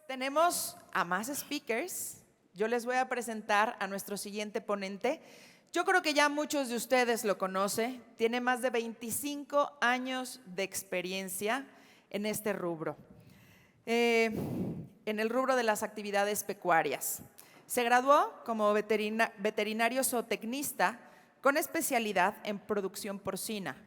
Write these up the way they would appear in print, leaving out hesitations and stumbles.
Tenemos a más speakers. Yo les voy a presentar a nuestro siguiente ponente. Yo creo que ya muchos de ustedes lo conocen. Tiene más de 25 años de experiencia en este rubro, en el rubro de las actividades pecuarias. Se graduó como veterinario zootecnista con especialidad en producción porcina.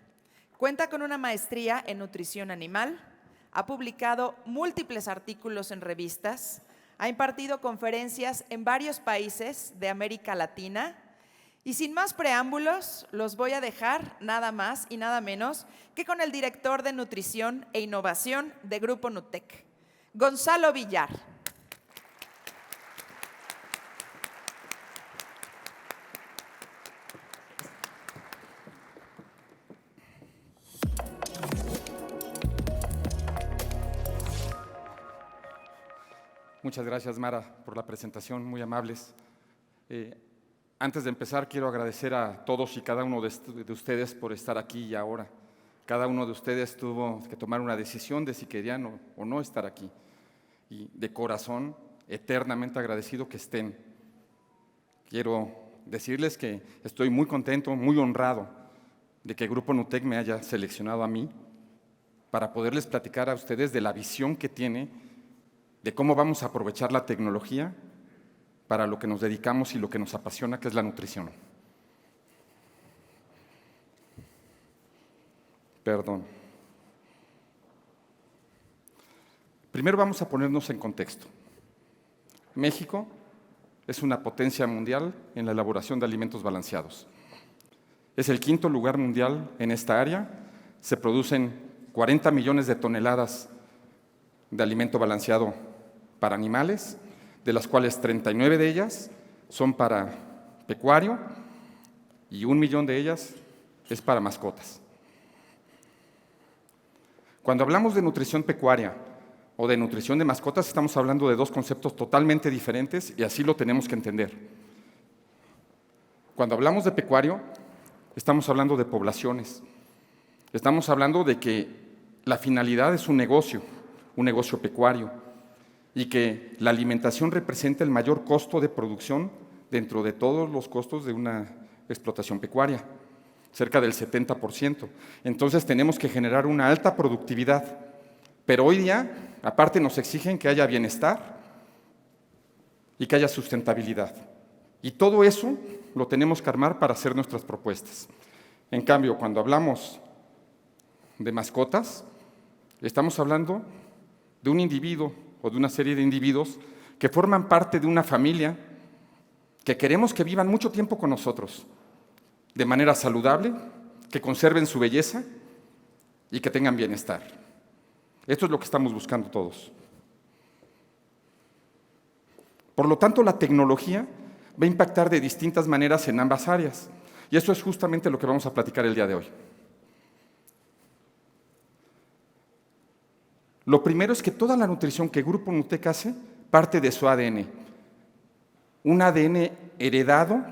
Cuenta con una maestría en nutrición animal. Ha publicado múltiples artículos en revistas, ha impartido conferencias en varios países de América Latina y sin más preámbulos, los voy a dejar nada más y nada menos que con el director de Nutrición e Innovación de Grupo Nutec, Gonzalo Villar. Muchas gracias, Mara, por la presentación, muy amables. Antes de empezar, quiero agradecer a todos y cada uno de ustedes por estar aquí y ahora. Cada uno de ustedes tuvo que tomar una decisión de si querían o no estar aquí. Y de corazón, eternamente agradecido que estén. Quiero decirles que estoy muy contento, muy honrado de que el Grupo Nutec me haya seleccionado a mí para poderles platicar a ustedes de la visión que tiene de cómo vamos a aprovechar la tecnología para lo que nos dedicamos y lo que nos apasiona, que es la nutrición. Perdón. Primero vamos a ponernos en contexto. México es una potencia mundial en la elaboración de alimentos balanceados. Es el quinto lugar mundial en esta área. Se producen 40 millones de toneladas de alimento balanceado para animales, de las cuales 39 de ellas son para pecuario y 1 millón de ellas es para mascotas. Cuando hablamos de nutrición pecuaria o de nutrición de mascotas, estamos hablando de dos conceptos totalmente diferentes y así lo tenemos que entender. Cuando hablamos de pecuario, estamos hablando de poblaciones. Estamos hablando de que la finalidad es un negocio pecuario, y que la alimentación representa el mayor costo de producción dentro de todos los costos de una explotación pecuaria, cerca del 70%. Entonces tenemos que generar una alta productividad, pero hoy día, aparte nos exigen que haya bienestar y que haya sustentabilidad. Y todo eso lo tenemos que armar para hacer nuestras propuestas. En cambio, cuando hablamos de mascotas, estamos hablando de un individuo o de una serie de individuos que forman parte de una familia que queremos que vivan mucho tiempo con nosotros, de manera saludable, que conserven su belleza y que tengan bienestar. Esto es lo que estamos buscando todos. Por lo tanto, la tecnología va a impactar de distintas maneras en ambas áreas, y eso es justamente lo que vamos a platicar el día de hoy. Lo primero es que toda la nutrición que Grupo Nutec hace parte de su ADN. Un ADN heredado,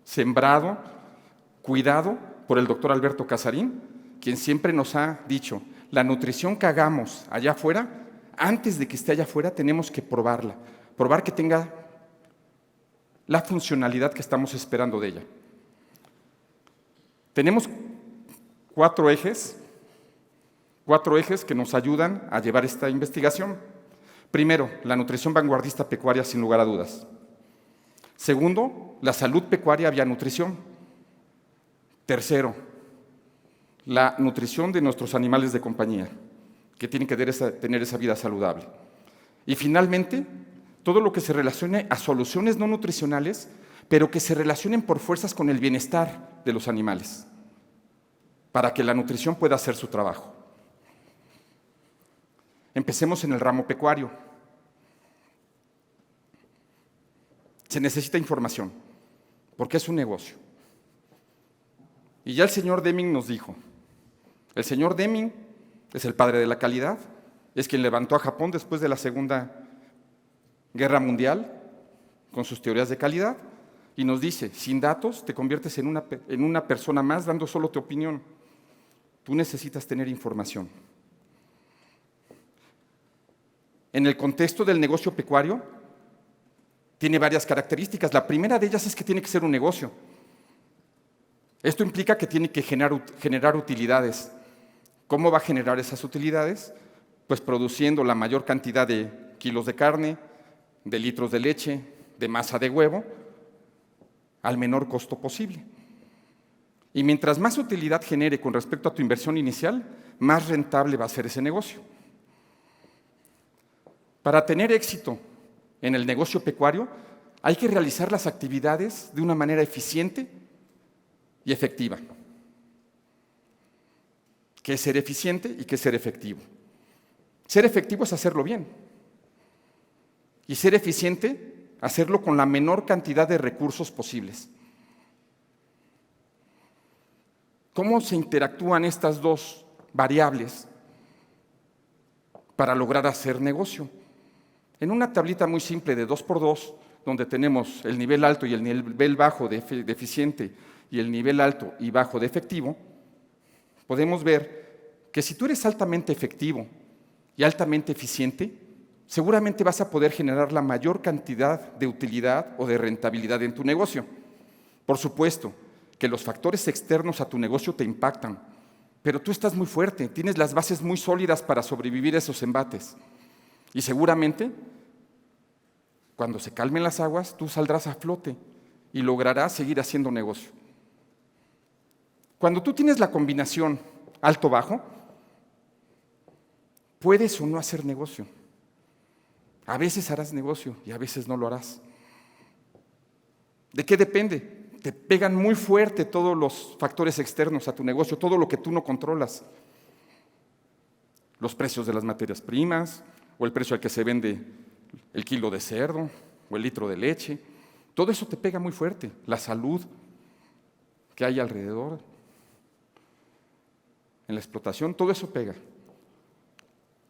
sembrado, cuidado por el doctor Alberto Casarín, quien siempre nos ha dicho, la nutrición que hagamos allá afuera, antes de que esté allá afuera, tenemos que probarla, probar que tenga la funcionalidad que estamos esperando de ella. Tenemos cuatro ejes que nos ayudan a llevar esta investigación. Primero, la nutrición vanguardista pecuaria, sin lugar a dudas. Segundo, la salud pecuaria vía nutrición. Tercero, la nutrición de nuestros animales de compañía, que tienen que tener esa vida saludable. Y finalmente, todo lo que se relacione a soluciones no nutricionales, pero que se relacionen por fuerzas con el bienestar de los animales, para que la nutrición pueda hacer su trabajo. Empecemos en el ramo pecuario. Se necesita información, porque es un negocio. Y ya el señor Deming nos dijo, el señor Deming es el padre de la calidad, es quien levantó a Japón después de la Segunda Guerra Mundial con sus teorías de calidad, y nos dice, sin datos te conviertes en una persona más dando solo tu opinión. Tú necesitas tener información. en el contexto del negocio pecuario, tiene varias características. La primera de ellas es que tiene que ser un negocio. Esto implica que tiene que generar utilidades. ¿Cómo va a generar esas utilidades? Pues produciendo la mayor cantidad de kilos de carne, de litros de leche, de masa de huevo, al menor costo posible. Y mientras más utilidad genere con respecto a tu inversión inicial, más rentable va a ser ese negocio. Para tener éxito en el negocio pecuario, hay que realizar las actividades de una manera eficiente y efectiva. ¿Qué es ser eficiente y qué es ser efectivo? Ser efectivo es hacerlo bien. Y ser eficiente, hacerlo con la menor cantidad de recursos posibles. ¿Cómo se interactúan estas dos variables para lograr hacer negocio? En una tablita muy simple de 2x2, donde tenemos el nivel alto y el nivel bajo de eficiente y el nivel alto y bajo de efectivo, podemos ver que si tú eres altamente efectivo y altamente eficiente, seguramente vas a poder generar la mayor cantidad de utilidad o de rentabilidad en tu negocio. Por supuesto que los factores externos a tu negocio te impactan, pero tú estás muy fuerte, tienes las bases muy sólidas para sobrevivir a esos embates. Y seguramente, cuando se calmen las aguas, tú saldrás a flote y lograrás seguir haciendo negocio. Cuando tú tienes la combinación alto-bajo, puedes o no hacer negocio. A veces harás negocio y a veces no lo harás. ¿De qué depende? Te pegan muy fuerte todos los factores externos a tu negocio, todo lo que tú no controlas. Los precios de las materias primas, o el precio al que se vende el kilo de cerdo, o el litro de leche. Todo eso te pega muy fuerte. La salud que hay alrededor, en la explotación, todo eso pega.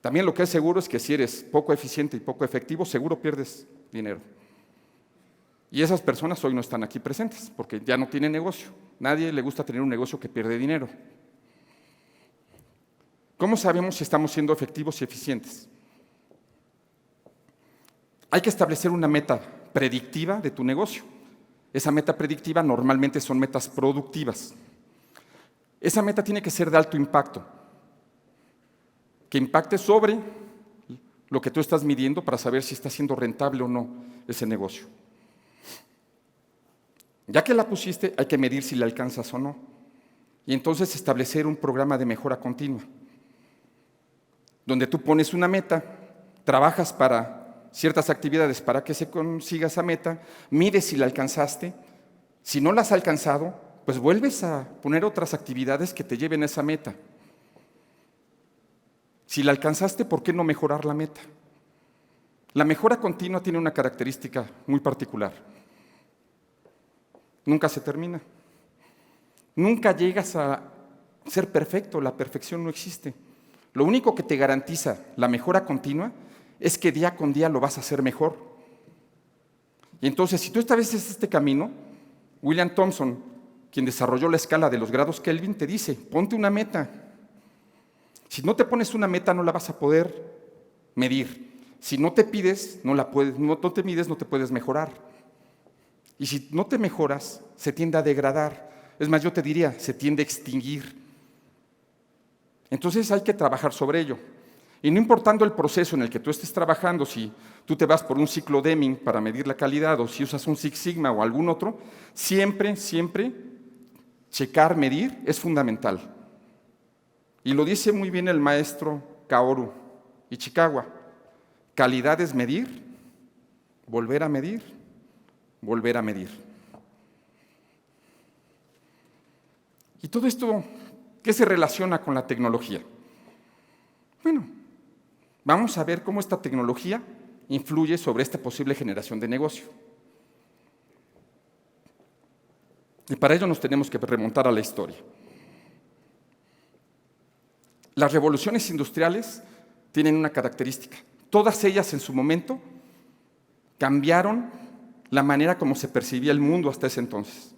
También lo que es seguro es que si eres poco eficiente y poco efectivo, seguro pierdes dinero. Y esas personas hoy no están aquí presentes, porque ya no tienen negocio. Nadie le gusta tener un negocio que pierde dinero. ¿Cómo sabemos si estamos siendo efectivos y eficientes? Hay que establecer una meta predictiva de tu negocio. Esa meta predictiva normalmente son metas productivas. Esa meta tiene que ser de alto impacto, que impacte sobre lo que tú estás midiendo para saber si está siendo rentable o no ese negocio. Ya que la pusiste, hay que medir si la alcanzas o no. Y entonces establecer un programa de mejora continua, donde tú pones una meta, trabajas para ciertas actividades para que se consiga esa meta, mides si la alcanzaste. Si no la has alcanzado, pues vuelves a poner otras actividades que te lleven a esa meta. Si la alcanzaste, ¿por qué no mejorar la meta? La mejora continua tiene una característica muy particular. Nunca se termina. Nunca llegas a ser perfecto, la perfección no existe. Lo único que te garantiza la mejora continua es que día con día lo vas a hacer mejor. Y entonces, si tú estableces este camino, William Thomson, quien desarrolló la escala de los grados Kelvin, te dice, ponte una meta. Si no te pones una meta, no la vas a poder medir. Si no te pides, no te mides, no te puedes mejorar. Y si no te mejoras, se tiende a degradar. Es más, yo te diría, se tiende a extinguir. Entonces hay que trabajar sobre ello. Y no importando el proceso en el que tú estés trabajando, si tú te vas por un ciclo Deming para medir la calidad o si usas un Six Sigma o algún otro, siempre checar, medir es fundamental. Y lo dice muy bien el maestro Kaoru Ichikawa. Calidad es medir, volver a medir, volver a medir. Y todo esto, ¿qué se relaciona con la tecnología? Bueno, vamos a ver cómo esta tecnología influye sobre esta posible generación de negocio. Y para ello nos tenemos que remontar a la historia. Las revoluciones industriales tienen una característica. Todas ellas en su momento cambiaron la manera como se percibía el mundo hasta ese entonces.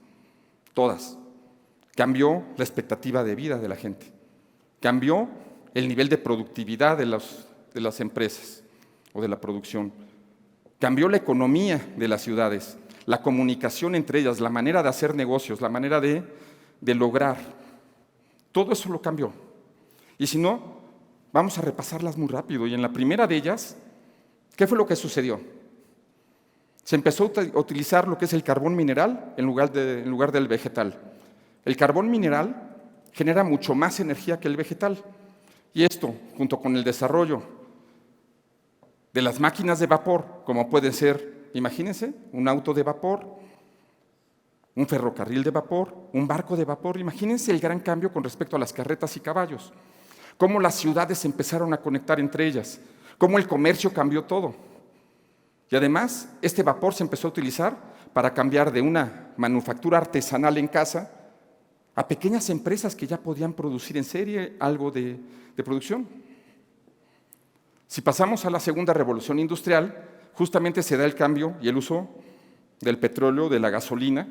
Todas. Cambió la expectativa de vida de la gente. Cambió el nivel de productividad de las empresas. o de la producción. Cambió la economía de las ciudades, la comunicación entre ellas, la manera de hacer negocios, la manera de lograr. Todo eso lo cambió. Y si no, vamos a repasarlas muy rápido. Y en la primera de ellas, ¿qué fue lo que sucedió? Se empezó a utilizar lo que es el carbón mineral en lugar del vegetal. El carbón mineral genera mucho más energía que el vegetal. Y esto, junto con el desarrollo de las máquinas de vapor, como pueden ser, imagínense, un auto de vapor, un ferrocarril de vapor, un barco de vapor, imagínense el gran cambio con respecto a las carretas y caballos. Cómo las ciudades empezaron a conectar entre ellas, cómo el comercio cambió todo. Y además, este vapor se empezó a utilizar para cambiar de una manufactura artesanal en casa a pequeñas empresas que ya podían producir en serie algo de producción. Si pasamos a la segunda revolución industrial, justamente se da el cambio y el uso del petróleo, de la gasolina,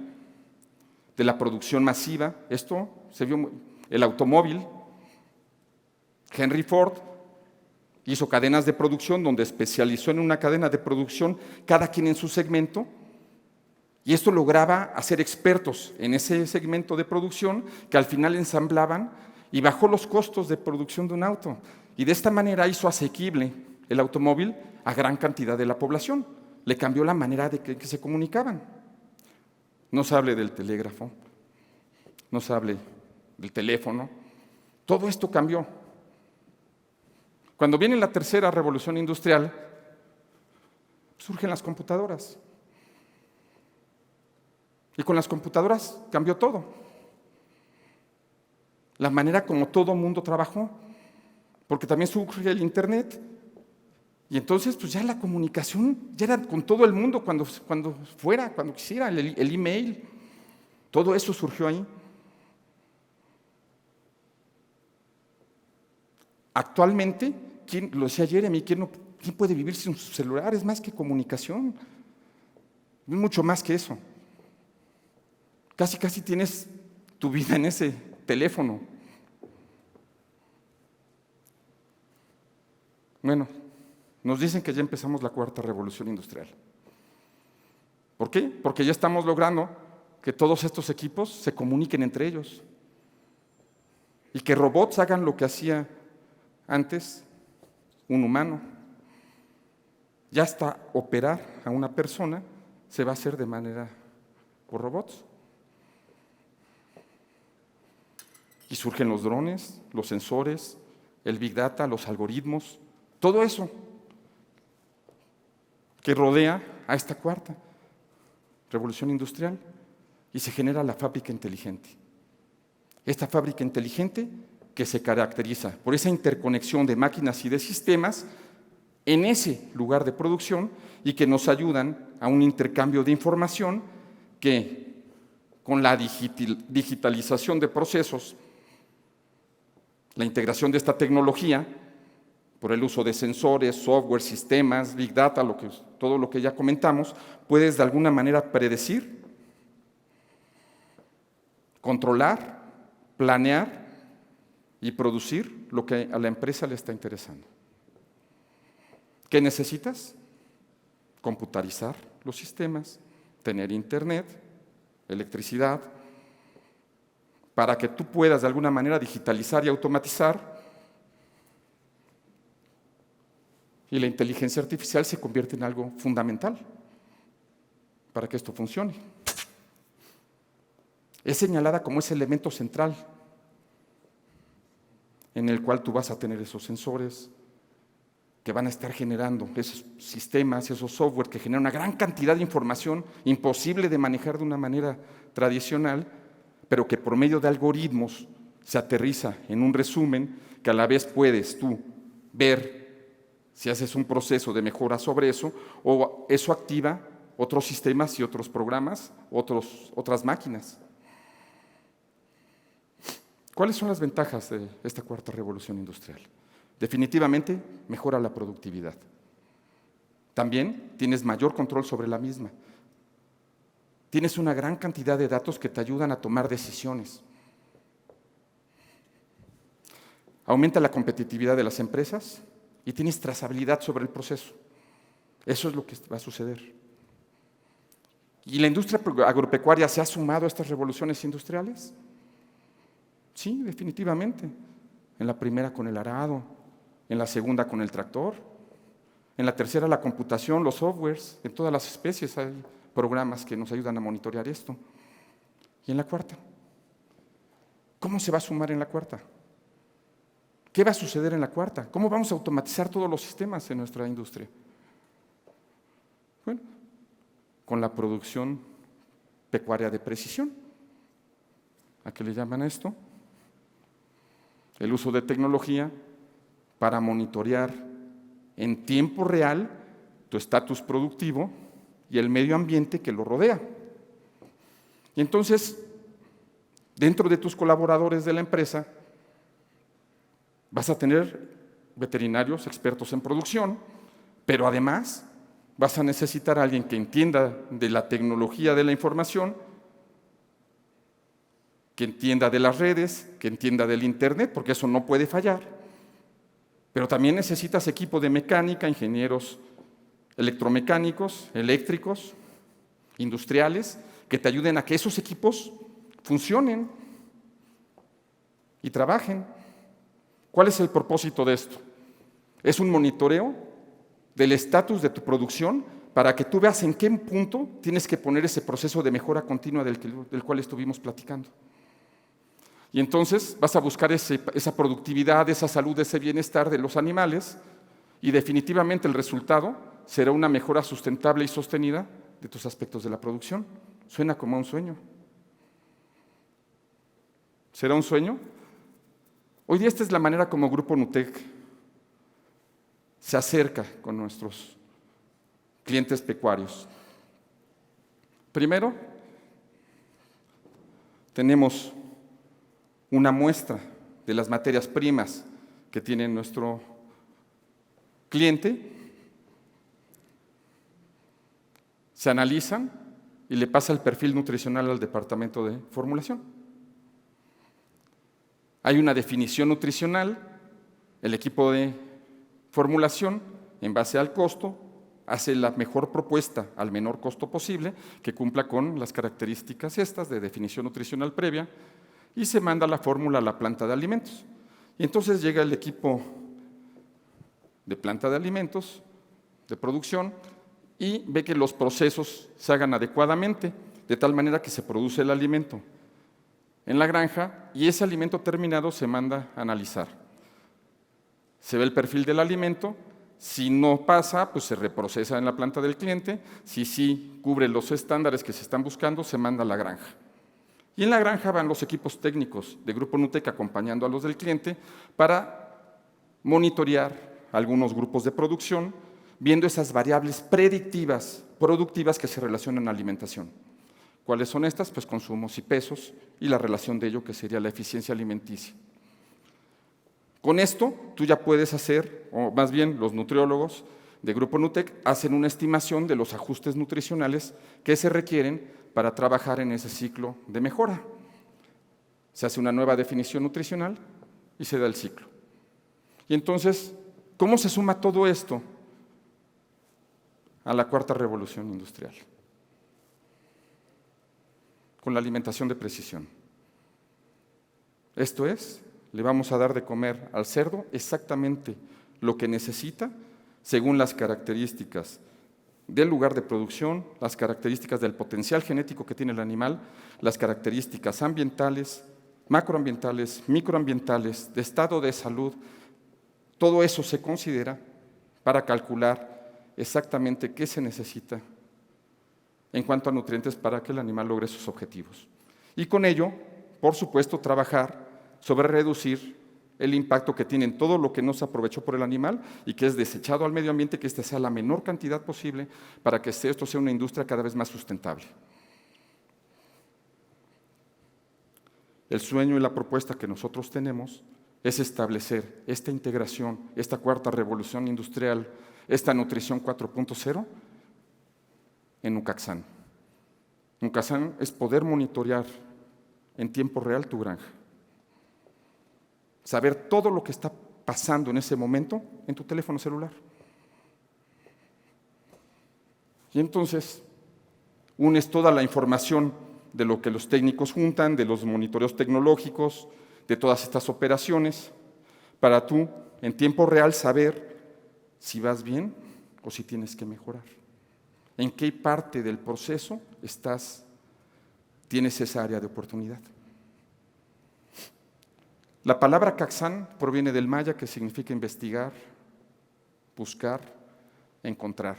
de la producción masiva. Esto se vio, el automóvil. Henry Ford hizo cadenas de producción donde especializó en una cadena de producción, cada quien en su segmento, y esto lograba hacer expertos en ese segmento de producción que al final ensamblaban y bajó los costos de producción de un auto. Y de esta manera hizo asequible el automóvil a gran cantidad de la población. Le cambió la manera de que se comunicaban. No se hable del telégrafo, no se hable del teléfono. Todo esto cambió. Cuando viene la tercera revolución industrial, surgen las computadoras. Y con las computadoras cambió todo. La manera como todo mundo trabajó, porque también surge el Internet. Y entonces, pues ya la comunicación ya era con todo el mundo cuando quisiera, el email. Todo eso surgió ahí. Actualmente, lo decía Jeremy, ¿quién puede vivir sin su celular? Es más que comunicación. Es mucho más que eso. Casi tienes tu vida en ese teléfono. Bueno, nos dicen que ya empezamos la cuarta revolución industrial. ¿Por qué? Porque ya estamos logrando que todos estos equipos se comuniquen entre ellos y que robots hagan lo que hacía antes un humano. Ya hasta operar a una persona se va a hacer de manera por robots. Y surgen los drones, los sensores, el Big Data, los algoritmos, todo eso que rodea a esta cuarta revolución industrial y se genera la fábrica inteligente. Esta fábrica inteligente que se caracteriza por esa interconexión de máquinas y de sistemas en ese lugar de producción y que nos ayudan a un intercambio de información que con la digitalización de procesos, la integración de esta tecnología, por el uso de sensores, software, sistemas, Big Data, todo lo que ya comentamos, puedes de alguna manera predecir, controlar, planear y producir lo que a la empresa le está interesando. ¿Qué necesitas? Computarizar los sistemas, tener internet, electricidad, para que tú puedas de alguna manera digitalizar y automatizar. Y la inteligencia artificial se convierte en algo fundamental para que esto funcione. Es señalada como ese elemento central en el cual tú vas a tener esos sensores que van a estar generando esos sistemas, esos software que generan una gran cantidad de información imposible de manejar de una manera tradicional, pero que por medio de algoritmos se aterriza en un resumen que a la vez puedes tú ver si haces un proceso de mejora sobre eso, o eso activa otros sistemas y otros programas, otras máquinas. ¿Cuáles son las ventajas de esta cuarta revolución industrial? Definitivamente mejora la productividad. También tienes mayor control sobre la misma. Tienes una gran cantidad de datos que te ayudan a tomar decisiones. Aumenta la competitividad de las empresas y tienes trazabilidad sobre el proceso. Eso es lo que va a suceder. ¿Y la industria agropecuaria se ha sumado a estas revoluciones industriales? Sí, definitivamente. En la primera con el arado, en la segunda con el tractor, en la tercera la computación, los softwares, en todas las especies hay programas que nos ayudan a monitorear esto. Y en la cuarta, ¿cómo se va a sumar en la cuarta? ¿Qué va a suceder en la cuarta? ¿Cómo vamos a automatizar todos los sistemas en nuestra industria? Bueno, con la producción pecuaria de precisión. ¿A qué le llaman esto? El uso de tecnología para monitorear en tiempo real tu estatus productivo y el medio ambiente que lo rodea. Y entonces, dentro de tus colaboradores de la empresa, vas a tener veterinarios expertos en producción, pero además vas a necesitar a alguien que entienda de la tecnología de la información, que entienda de las redes, que entienda del Internet, porque eso no puede fallar. Pero también necesitas equipo de mecánica, ingenieros electromecánicos, eléctricos, industriales, que te ayuden a que esos equipos funcionen y trabajen. ¿Cuál es el propósito de esto? Es un monitoreo del estatus de tu producción para que tú veas en qué punto tienes que poner ese proceso de mejora continua del cual estuvimos platicando. Y entonces vas a buscar esa productividad, esa salud, ese bienestar de los animales y definitivamente el resultado será una mejora sustentable y sostenida de tus aspectos de la producción. Suena como un sueño. ¿Será un sueño? Hoy día esta es la manera como Grupo Nutec se acerca con nuestros clientes pecuarios. Primero, tenemos una muestra de las materias primas que tiene nuestro cliente, se analizan y le pasa el perfil nutricional al departamento de formulación. Hay una definición nutricional, el equipo de formulación, en base al costo, hace la mejor propuesta al menor costo posible, que cumpla con las características estas de definición nutricional previa, y se manda la fórmula a la planta de alimentos. Y entonces llega el equipo de planta de alimentos, de producción, y ve que los procesos se hagan adecuadamente, de tal manera que se produce el alimento en la granja y ese alimento terminado se manda a analizar. Se ve el perfil del alimento, si no pasa, pues se reprocesa en la planta del cliente, si sí cubre los estándares que se están buscando, se manda a la granja. Y en la granja van los equipos técnicos de Grupo Nutec acompañando a los del cliente para monitorear algunos grupos de producción, viendo esas variables predictivas, productivas que se relacionan a alimentación. ¿Cuáles son estas? Pues consumos y pesos y la relación de ello que sería la eficiencia alimenticia. Con esto tú ya puedes hacer, o más bien los nutriólogos de Grupo Nutec hacen una estimación de los ajustes nutricionales que se requieren para trabajar en ese ciclo de mejora. Se hace una nueva definición nutricional y se da el ciclo. Y entonces, ¿cómo se suma todo esto a la cuarta revolución industrial? Con la alimentación de precisión. Esto es, le vamos a dar de comer al cerdo exactamente lo que necesita según las características del lugar de producción, las características del potencial genético que tiene el animal, las características ambientales, macroambientales, microambientales, de estado de salud. Todo eso se considera para calcular exactamente qué se necesita en cuanto a nutrientes para que el animal logre sus objetivos. Y con ello, por supuesto, trabajar sobre reducir el impacto que tiene en todo lo que no se aprovechó por el animal y que es desechado al medio ambiente, que ésta sea la menor cantidad posible para que esto sea una industria cada vez más sustentable. El sueño y la propuesta que nosotros tenemos es establecer esta integración, esta cuarta revolución industrial, esta nutrición 4.0 en Ucaxán. Ucaxán es poder monitorear en tiempo real tu granja. Saber todo lo que está pasando en ese momento en tu teléfono celular. Y entonces unes toda la información de lo que los técnicos juntan, de los monitoreos tecnológicos, de todas estas operaciones, para tú, en tiempo real, saber si vas bien o si tienes que mejorar. ¿En qué parte del proceso tienes esa área de oportunidad? La palabra Kaizen proviene del maya, que significa investigar, buscar, encontrar.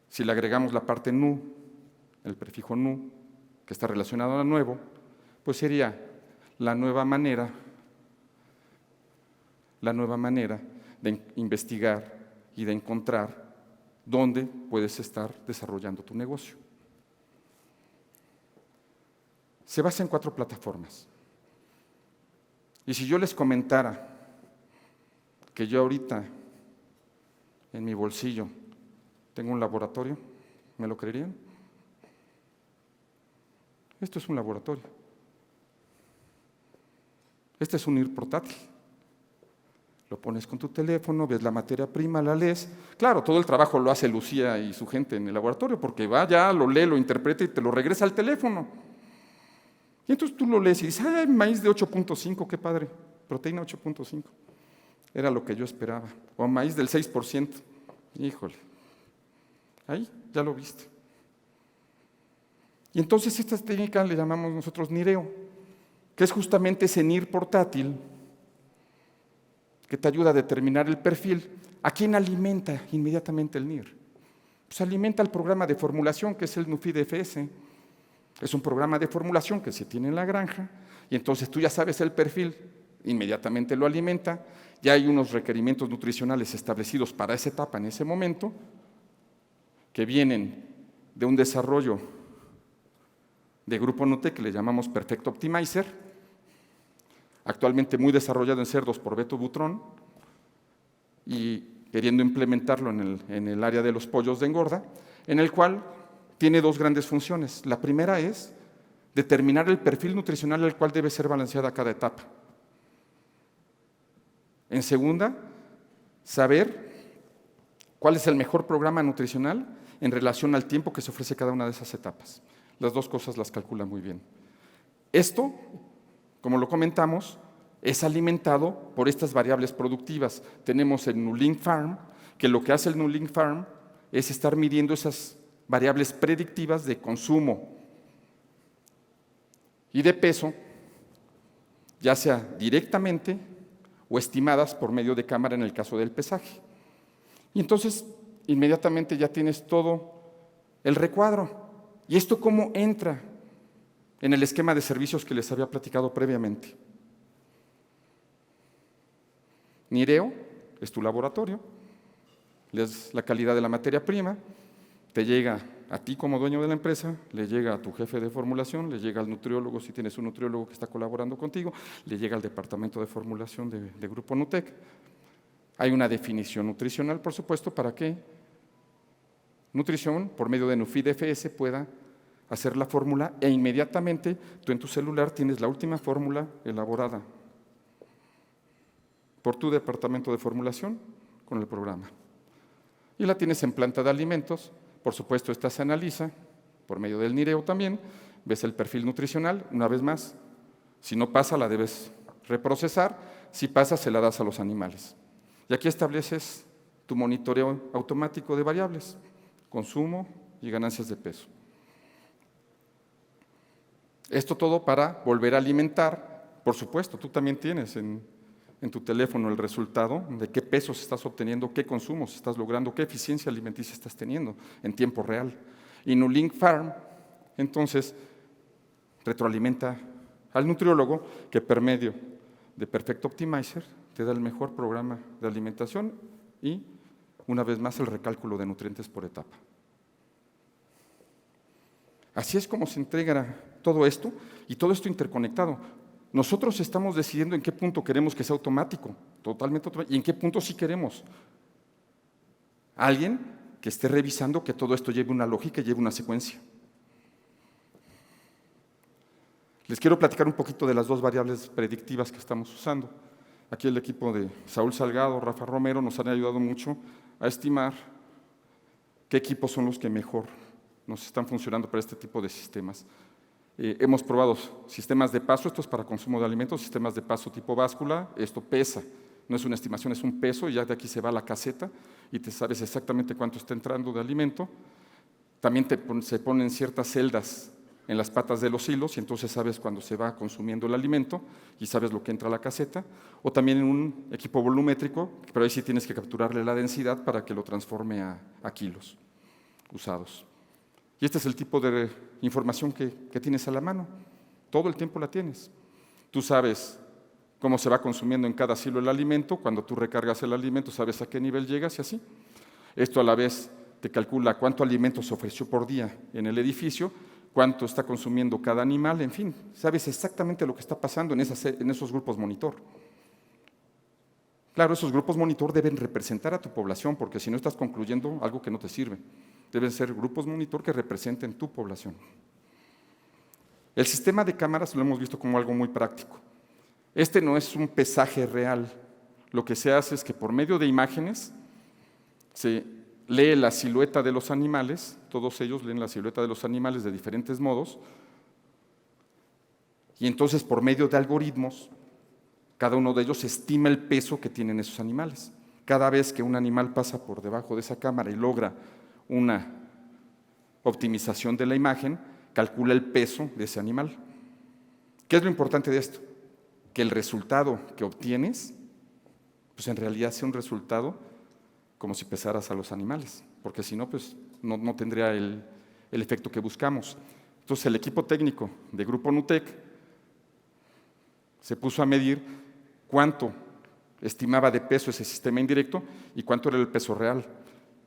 Si le agregamos la parte nu, el prefijo nu, que está relacionado a nuevo, pues sería la nueva manera de investigar y de encontrar dónde puedes estar desarrollando tu negocio. Se basa en 4 plataformas. Y si yo les comentara que yo ahorita en mi bolsillo tengo un laboratorio, ¿me lo creerían? Esto es un laboratorio. Este es un NIR portátil. Lo pones con tu teléfono, ves la materia prima, la lees. Claro, todo el trabajo lo hace Lucía y su gente en el laboratorio, porque va ya, lo lee, lo interpreta y te lo regresa al teléfono. Y entonces tú lo lees y dices, ¡ay, maíz de 8.5, qué padre! Proteína 8.5. Era lo que yo esperaba. O maíz del 6%. Híjole. Ahí, ya lo viste. Y entonces esta técnica le llamamos nosotros nireo, que es justamente ese NIR portátil que te ayuda a determinar el perfil. ¿A quién alimenta inmediatamente el NIR? Pues alimenta el programa de formulación, que es el NuFeed-FS. Es un programa de formulación que se tiene en la granja, y entonces tú ya sabes el perfil, inmediatamente lo alimenta, ya hay unos requerimientos nutricionales establecidos para esa etapa en ese momento, que vienen de un desarrollo de Grupo Nutec que le llamamos Perfect Optimizer, actualmente muy desarrollado en cerdos por Beto Butrón, y queriendo implementarlo en el área de los pollos de engorda, en el cual tiene 2 grandes funciones. La primera es determinar el perfil nutricional al cual debe ser balanceada cada etapa. En segunda, saber cuál es el mejor programa nutricional en relación al tiempo que se ofrece cada una de esas etapas. Las 2 cosas las calcula muy bien. Esto, como lo comentamos, es alimentado por estas variables productivas. Tenemos el NuLink Farm, que lo que hace el NuLink Farm es estar midiendo esas variables predictivas de consumo y de peso, ya sea directamente o estimadas por medio de cámara en el caso del pesaje. Y entonces, inmediatamente ya tienes todo el recuadro. ¿Y esto cómo entra en el esquema de servicios que les había platicado previamente? Nireo es tu laboratorio, lees la calidad de la materia prima, te llega a ti como dueño de la empresa, le llega a tu jefe de formulación, le llega al nutriólogo, si tienes un nutriólogo que está colaborando contigo, le llega al departamento de formulación de Grupo Nutec. Hay una definición nutricional, por supuesto, para que nutrición, por medio de NuFeed-FS, pueda hacer la fórmula e inmediatamente tú en tu celular tienes la última fórmula elaborada por tu departamento de formulación con el programa. Y la tienes en planta de alimentos. Por supuesto, esta se analiza por medio del nireo también, ves el perfil nutricional, una vez más, si no pasa la debes reprocesar, si pasa se la das a los animales. Y aquí estableces tu monitoreo automático de variables, consumo y ganancias de peso. Esto todo para volver a alimentar, por supuesto, tú también tienes en tu teléfono el resultado de qué pesos estás obteniendo, qué consumos estás logrando, qué eficiencia alimenticia estás teniendo en tiempo real. Y NuLink Farm, entonces, retroalimenta al nutriólogo que por medio de Perfect Optimizer te da el mejor programa de alimentación y, una vez más, el recálculo de nutrientes por etapa. Así es como se integra todo esto y todo esto interconectado. Nosotros estamos decidiendo en qué punto queremos que sea automático, totalmente automático, y en qué punto sí queremos. Alguien que esté revisando que todo esto lleve una lógica y lleve una secuencia. Les quiero platicar un poquito de las 2 variables predictivas que estamos usando. Aquí el equipo de Saúl Salgado, Rafa Romero nos han ayudado mucho a estimar qué equipos son los que mejor nos están funcionando para este tipo de sistemas. Hemos probado sistemas de paso, esto es para consumo de alimentos, sistemas de paso tipo báscula, esto pesa, no es una estimación, es un peso, y ya de aquí se va a la caseta y te sabes exactamente cuánto está entrando de alimento. También se ponen ciertas celdas en las patas de los hilos y entonces sabes cuándo se va consumiendo el alimento y sabes lo que entra a la caseta. O también en un equipo volumétrico, pero ahí sí tienes que capturarle la densidad para que lo transforme a kilos usados. Y este es el tipo de información que tienes a la mano. Todo el tiempo la tienes. Tú sabes cómo se va consumiendo en cada silo el alimento. Cuando tú recargas el alimento, sabes a qué nivel llegas y así. Esto a la vez te calcula cuánto alimento se ofreció por día en el edificio, cuánto está consumiendo cada animal, en fin, sabes exactamente lo que está pasando en esos grupos monitor. Claro, esos grupos monitor deben representar a tu población, porque si no estás concluyendo algo que no te sirve. Deben ser grupos monitor que representen tu población. El sistema de cámaras lo hemos visto como algo muy práctico. Este no es un pesaje real. Lo que se hace es que por medio de imágenes se lee la silueta de los animales, todos ellos leen la silueta de los animales de diferentes modos, y entonces por medio de algoritmos, cada uno de ellos estima el peso que tienen esos animales. Cada vez que un animal pasa por debajo de esa cámara y logra una optimización de la imagen, calcula el peso de ese animal. ¿Qué es lo importante de esto? Que el resultado que obtienes, pues en realidad sea un resultado como si pesaras a los animales, porque si no, pues no tendría el efecto que buscamos. Entonces el equipo técnico de Grupo Nutec se puso a medir cuánto estimaba de peso ese sistema indirecto y cuánto era el peso real.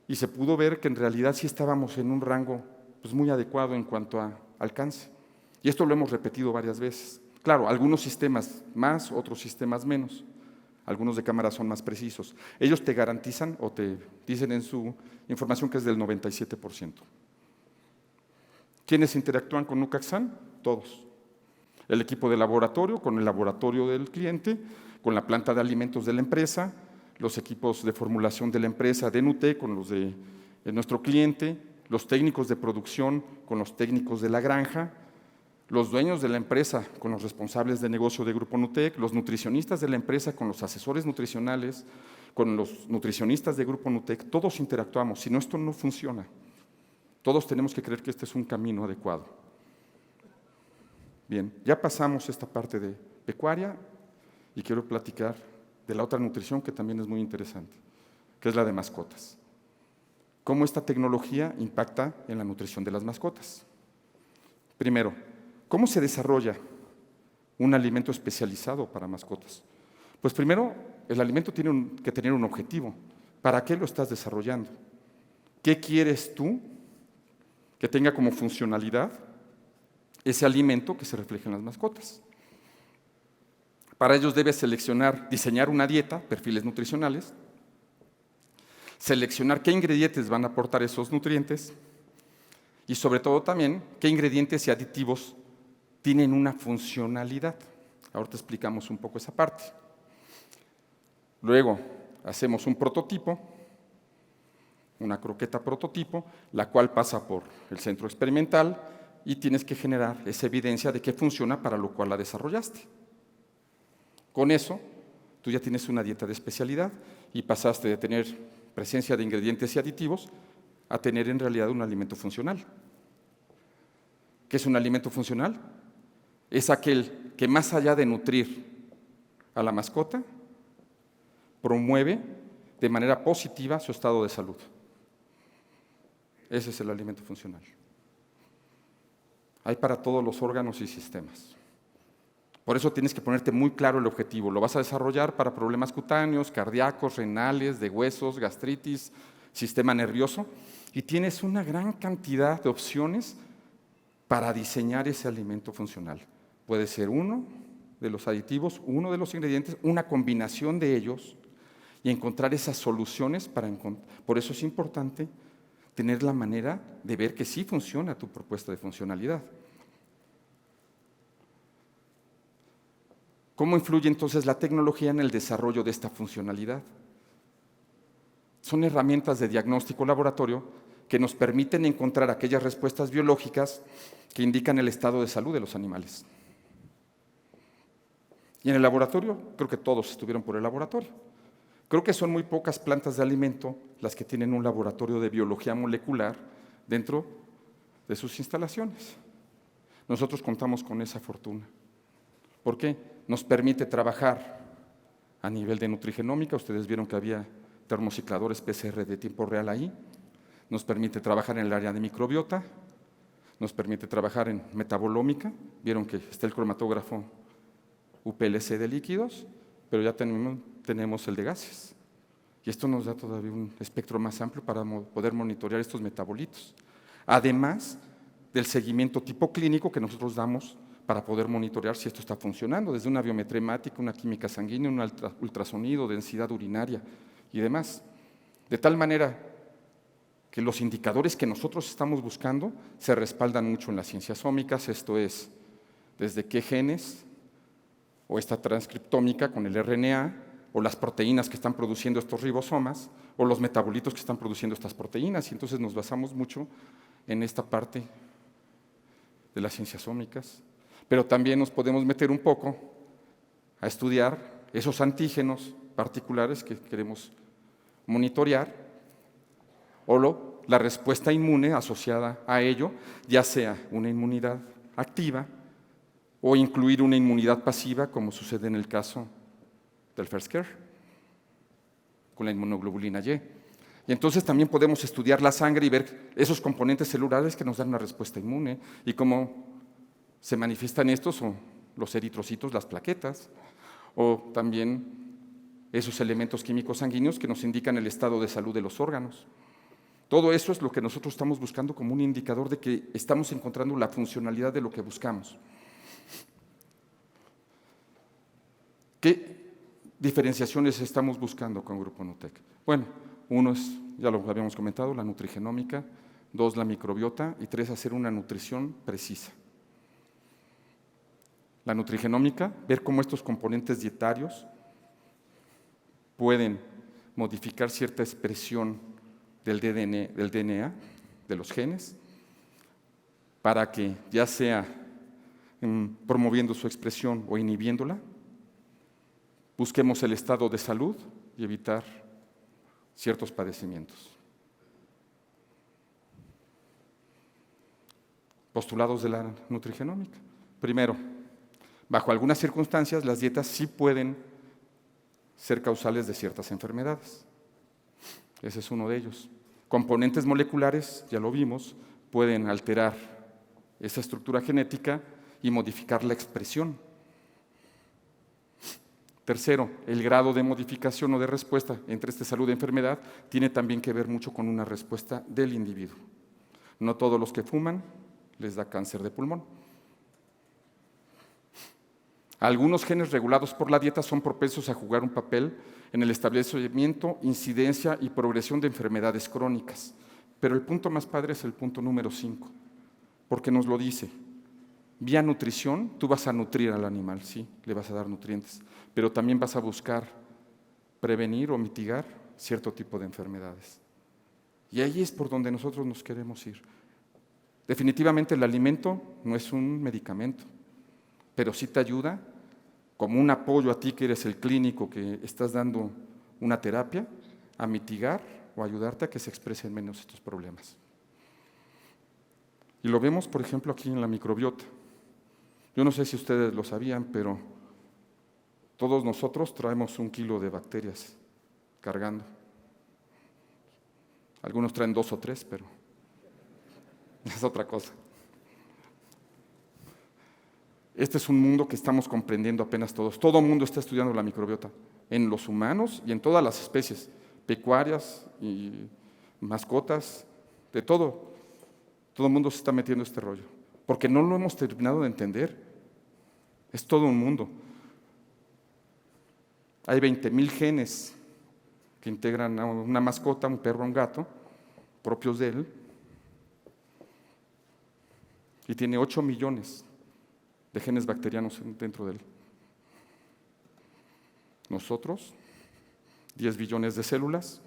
Y se pudo ver que en realidad sí estábamos en un rango pues, muy adecuado en cuanto a alcance. Y esto lo hemos repetido varias veces. Claro, algunos sistemas más, otros sistemas menos. Algunos de cámara son más precisos. Ellos te garantizan o te dicen en su información que es del 97%. ¿Quiénes interactúan con Nucaxan? Todos. El equipo de laboratorio con el laboratorio del cliente, con la planta de alimentos de la empresa, los equipos de formulación de la empresa de Nutec con los de nuestro cliente, los técnicos de producción con los técnicos de la granja, los dueños de la empresa con los responsables de negocio de Grupo Nutec, los nutricionistas de la empresa con los asesores nutricionales, con los nutricionistas de Grupo Nutec, todos interactuamos, si no esto no funciona. Todos tenemos que creer que este es un camino adecuado. Bien, ya pasamos esta parte de pecuaria y quiero platicar de la otra nutrición que también es muy interesante, que es la de mascotas. ¿Cómo esta tecnología impacta en la nutrición de las mascotas? Primero, ¿cómo se desarrolla un alimento especializado para mascotas? Pues primero, el alimento tiene que tener un objetivo. ¿Para qué lo estás desarrollando? ¿Qué quieres tú que tenga como funcionalidad ese alimento que se refleja en las mascotas? Para ellos debes diseñar una dieta, perfiles nutricionales, seleccionar qué ingredientes van a aportar esos nutrientes y sobre todo también qué ingredientes y aditivos tienen una funcionalidad. Ahorita explicamos un poco esa parte. Luego hacemos un prototipo, una croqueta prototipo, la cual pasa por el centro experimental y tienes que generar esa evidencia de que funciona para lo cual la desarrollaste. Con eso, tú ya tienes una dieta de especialidad y pasaste de tener presencia de ingredientes y aditivos a tener en realidad un alimento funcional. ¿Qué es un alimento funcional? Es aquel que más allá de nutrir a la mascota, promueve de manera positiva su estado de salud. Ese es el alimento funcional. Hay para todos los órganos y sistemas. Por eso tienes que ponerte muy claro el objetivo. Lo vas a desarrollar para problemas cutáneos, cardíacos, renales, de huesos, gastritis, sistema nervioso, y tienes una gran cantidad de opciones para diseñar ese alimento funcional. Puede ser uno de los aditivos, uno de los ingredientes, una combinación de ellos y encontrar esas soluciones Por eso es importante tener la manera de ver que sí funciona tu propuesta de funcionalidad. ¿Cómo influye entonces la tecnología en el desarrollo de esta funcionalidad? Son herramientas de diagnóstico laboratorio que nos permiten encontrar aquellas respuestas biológicas que indican el estado de salud de los animales. Y en el laboratorio, creo que todos estuvieron por el laboratorio. Creo que son muy pocas plantas de alimento las que tienen un laboratorio de biología molecular dentro de sus instalaciones. Nosotros contamos con esa fortuna. ¿Por qué? Nos permite trabajar a nivel de nutrigenómica. Ustedes vieron que había termocicladores PCR de tiempo real ahí. Nos permite trabajar en el área de microbiota. Nos permite trabajar en metabolómica. Vieron que está el cromatógrafo UPLC de líquidos, pero ya tenemos el de gases. Y esto nos da todavía un espectro más amplio para poder monitorear estos metabolitos. Además del seguimiento tipo clínico que nosotros damos para poder monitorear si esto está funcionando, desde una biometría hemática, una química sanguínea, un ultrasonido, densidad urinaria y demás. De tal manera que los indicadores que nosotros estamos buscando se respaldan mucho en las ciencias ómicas, esto es, desde qué genes, o esta transcriptómica con el RNA, o las proteínas que están produciendo estos ribosomas, o los metabolitos que están produciendo estas proteínas, y entonces nos basamos mucho en esta parte de las ciencias ómicas. Pero también nos podemos meter un poco a estudiar esos antígenos particulares que queremos monitorear, o la respuesta inmune asociada a ello, ya sea una inmunidad activa, o incluir una inmunidad pasiva, como sucede en el caso del First Care, con la inmunoglobulina Y. Y entonces también podemos estudiar la sangre y ver esos componentes celulares que nos dan una respuesta inmune, y cómo se manifiestan estos, o los eritrocitos, las plaquetas, o también esos elementos químicos sanguíneos que nos indican el estado de salud de los órganos. Todo eso es lo que nosotros estamos buscando como un indicador de que estamos encontrando la funcionalidad de lo que buscamos. ¿Qué diferenciaciones estamos buscando con Grupo Nutec? Bueno, uno es, ya lo habíamos comentado, la nutrigenómica, 2, la microbiota, y 3, hacer una nutrición precisa. La nutrigenómica, ver cómo estos componentes dietarios pueden modificar cierta expresión del DNA, de los genes, para que ya sea promoviendo su expresión o inhibiéndola, busquemos el estado de salud y evitar ciertos padecimientos. Postulados de la nutrigenómica. Primero, bajo algunas circunstancias, las dietas sí pueden ser causales de ciertas enfermedades. Ese es uno de ellos. Componentes moleculares, ya lo vimos, pueden alterar esa estructura genética y modificar la expresión. Tercero, el grado de modificación o de respuesta entre salud y enfermedad tiene también que ver mucho con una respuesta del individuo. No todos los que fuman les da cáncer de pulmón. Algunos genes regulados por la dieta son propensos a jugar un papel en el establecimiento, incidencia y progresión de enfermedades crónicas. Pero el punto más padre es el punto número 5, porque nos lo dice. Vía nutrición, tú vas a nutrir al animal, sí, le vas a dar nutrientes, pero también vas a buscar prevenir o mitigar cierto tipo de enfermedades. Y ahí es por donde nosotros nos queremos ir. Definitivamente el alimento no es un medicamento, pero sí te ayuda como un apoyo a ti que eres el clínico que estás dando una terapia, a mitigar o ayudarte a que se expresen menos estos problemas. Y lo vemos, por ejemplo, aquí en la microbiota. Yo no sé si ustedes lo sabían, pero todos nosotros traemos 1 kilo de bacterias cargando. Algunos traen 2 o 3, pero es otra cosa. Este es un mundo que estamos comprendiendo apenas todos. Todo el mundo está estudiando la microbiota, en los humanos y en todas las especies, pecuarias y mascotas, de todo. Todo el mundo se está metiendo en este rollo, porque no lo hemos terminado de entender. Es todo un mundo. Hay 20,000 genes que integran a una mascota, un perro, un gato, propios de él, y tiene 8 millones de genes bacterianos dentro de él. Nosotros, 10 billones de células,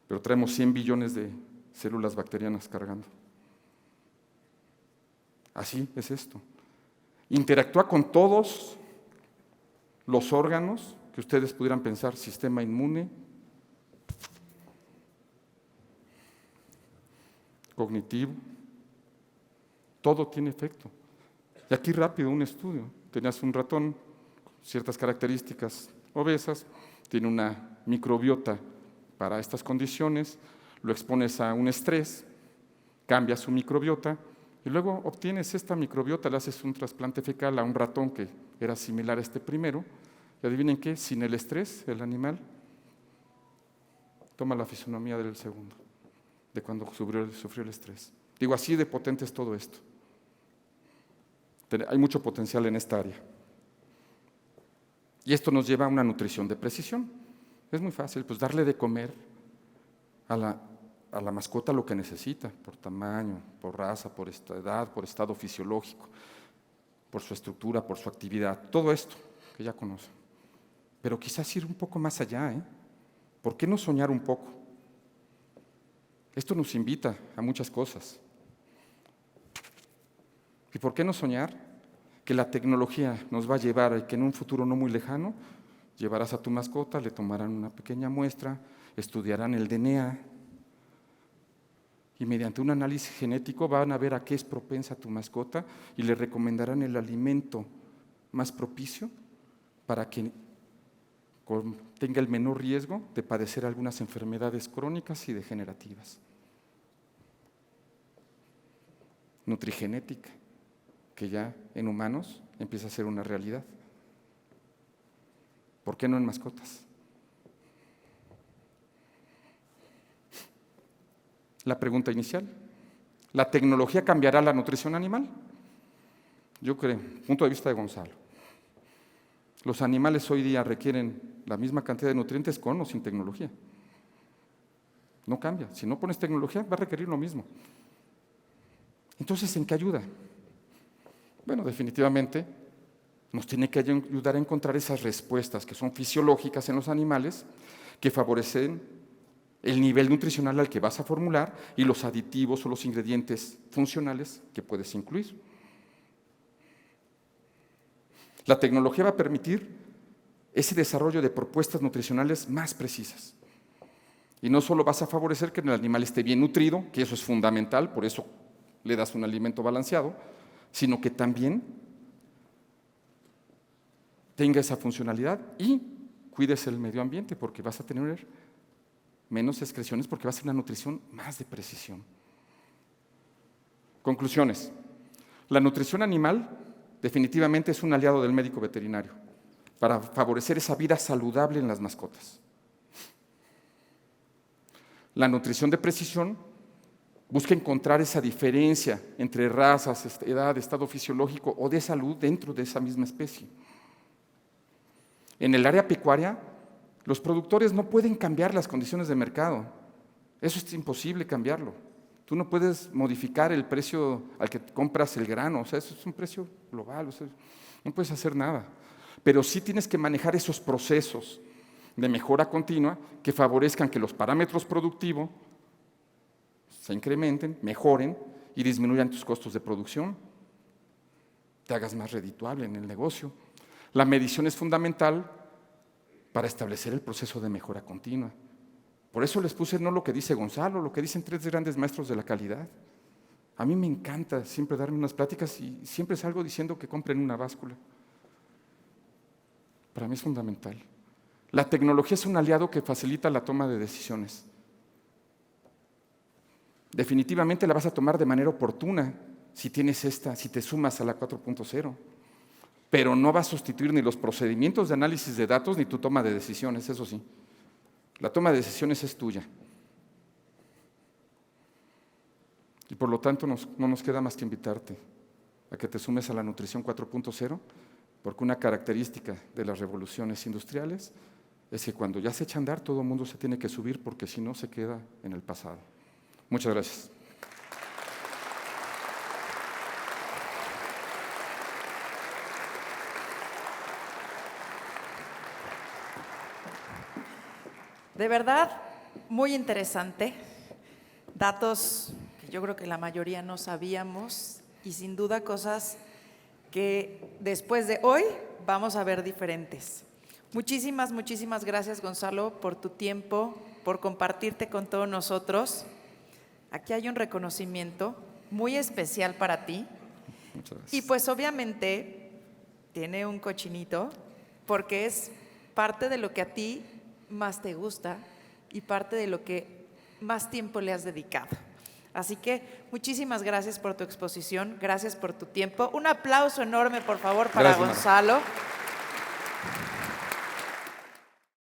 pero traemos 100 billones de células bacterianas cargando. Así es esto. Interactúa con todos los órganos que ustedes pudieran pensar, sistema inmune, cognitivo, todo tiene efecto. Y aquí rápido un estudio, tenías un ratón, ciertas características obesas, tiene una microbiota para estas condiciones, lo expones a un estrés, cambia su microbiota y luego obtienes esta microbiota, le haces un trasplante fecal a un ratón que era similar a este primero, y adivinen qué, sin el estrés, el animal toma la fisonomía del segundo, de cuando sufrió el estrés. Digo, así de potente es todo esto. Hay mucho potencial en esta área. Y esto nos lleva a una nutrición de precisión. Es muy fácil, pues darle de comer a la mascota lo que necesita, por tamaño, por raza, por edad, por estado fisiológico, por su estructura, por su actividad, todo esto que ya conocen. Pero quizás ir un poco más allá, ¿eh? ¿Por qué no soñar un poco? Esto nos invita a muchas cosas. ¿Y por qué no soñar que la tecnología nos va a llevar a que en un futuro no muy lejano llevarás a tu mascota, le tomarán una pequeña muestra, estudiarán el DNA y mediante un análisis genético van a ver a qué es propensa tu mascota y le recomendarán el alimento más propicio para que tenga el menor riesgo de padecer algunas enfermedades crónicas y degenerativas. Nutrigenética, que ya en humanos empieza a ser una realidad. ¿Por qué no en mascotas? La pregunta inicial, ¿la tecnología cambiará la nutrición animal? Yo creo, punto de vista de Gonzalo, los animales hoy día requieren la misma cantidad de nutrientes con o sin tecnología. No cambia, si no pones tecnología va a requerir lo mismo. Entonces, ¿en qué ayuda? Bueno, definitivamente nos tiene que ayudar a encontrar esas respuestas que son fisiológicas en los animales, que favorecen el nivel nutricional al que vas a formular y los aditivos o los ingredientes funcionales que puedes incluir. La tecnología va a permitir ese desarrollo de propuestas nutricionales más precisas. Y no solo vas a favorecer que el animal esté bien nutrido, que eso es fundamental, por eso le das un alimento balanceado, sino que también tenga esa funcionalidad y cuides el medio ambiente, porque vas a tener menos excreciones, porque va a ser una nutrición más de precisión. Conclusiones. La nutrición animal definitivamente es un aliado del médico veterinario para favorecer esa vida saludable en las mascotas. La nutrición de precisión busca encontrar esa diferencia entre razas, edad, estado fisiológico o de salud dentro de esa misma especie. En el área pecuaria, los productores no pueden cambiar las condiciones de mercado. Eso es imposible cambiarlo. Tú no puedes modificar el precio al que compras el grano, o sea, eso es un precio global, o sea, no puedes hacer nada. Pero sí tienes que manejar esos procesos de mejora continua que favorezcan que los parámetros productivos se incrementen, mejoren y disminuyan tus costos de producción, te hagas más redituable en el negocio. La medición es fundamental para establecer el proceso de mejora continua. Por eso les puse no lo que dice Gonzalo, lo que dicen 3 grandes maestros de la calidad. A mí me encanta siempre darme unas pláticas y siempre salgo diciendo que compren una báscula. Para mí es fundamental. La tecnología es un aliado que facilita la toma de decisiones. Definitivamente la vas a tomar de manera oportuna si te sumas a la 4.0. Pero no va a sustituir ni los procedimientos de análisis de datos ni tu toma de decisiones, eso sí. La toma de decisiones es tuya. Y por lo tanto no nos queda más que invitarte a que te sumes a la nutrición 4.0, porque una característica de las revoluciones industriales es que cuando ya se echa a andar todo el mundo se tiene que subir porque si no se queda en el pasado. Muchas gracias. De verdad, muy interesante. datos que yo creo que la mayoría no sabíamos y sin duda cosas que después de hoy vamos a ver diferentes. Muchísimas, muchísimas gracias, Gonzalo, por tu tiempo, por compartirte con todos nosotros. Aquí hay un reconocimiento muy especial para ti. Muchas gracias. Y pues obviamente tiene un cochinito porque es parte de lo que a ti más te gusta y parte de lo que más tiempo le has dedicado. Así que muchísimas gracias por tu exposición, gracias por tu tiempo. Un aplauso enorme, por favor, para Gracias, Mara. Gonzalo.